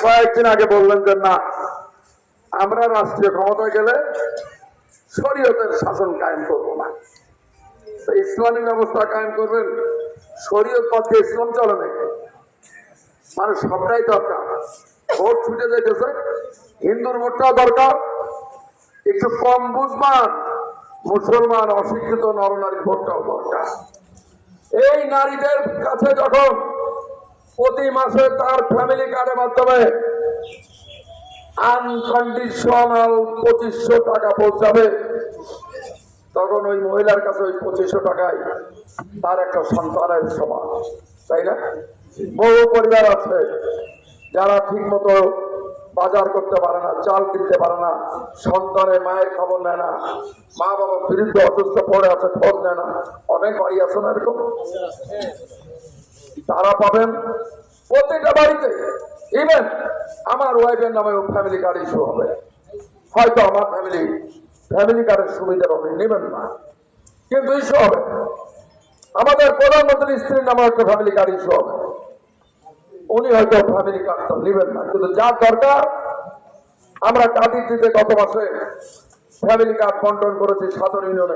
কয়েকদিন আগে বললেন যে না, আমরা রাষ্ট্রীয় ক্ষমতায় গেলে শরীয়তের শাসন কায়েম করবো না, ইসলামী ব্যবস্থা কায়েম করবেন। শরীয়ত পথে ইসলাম চলে নেই, মানে সবটাই দরকার। ভোট ছুটে যেতেছে, হিন্দুর ভোটটাও দরকার, একটু কম বুঝবান মুসলমান অশিক্ষিত নরনারীর ভোটটাও দরকার। এই নারীদের কাছে যখন প্রতি মাসে তার ফ্যামিলি কার্ডের মাধ্যমে আনকন্ডিশনাল 2500 টাকা পৌঁছাবে, তখন ওই মহিলার কাছে ওই 2500 টাকায় তার একটা সন্তানের সমান, তাই না? বহু পরিবার আছে যারা ঠিক মতো বাজার করতে পারে না, চাল কিনতে পারে না, সন্তানের মায়ের খবর নেয় না, মা বাবা বিরুদ্ধে অসুস্থ পড়ে আছে, খোঁজ নেয় না। অনেক বাড়ি আছে না এরকম? তারা পাবেন প্রতিটা বাড়িতে। ইভেন আমার ওয়াইফের নামে ফ্যামিলি কার্ড ইস্যু হবে, হয়তো আমার ফ্যামিলি কার্ডের সুবিধা আপনি নেবেন না, কিন্তু ইস্যু হবে। আমাদের প্রধানমন্ত্রীর স্ত্রীর নামে একটা ফ্যামিলি কার্ড ইস্যু হবে, উনি হয়তো ফ্যামিলি কার্ডটা নেবেন না, কিন্তু যার দরকার। আমরা কাটির দিতে গত মাসে ফ্যামিলি কার্ড বন্টন করেছি 7 ইউনিয়নে।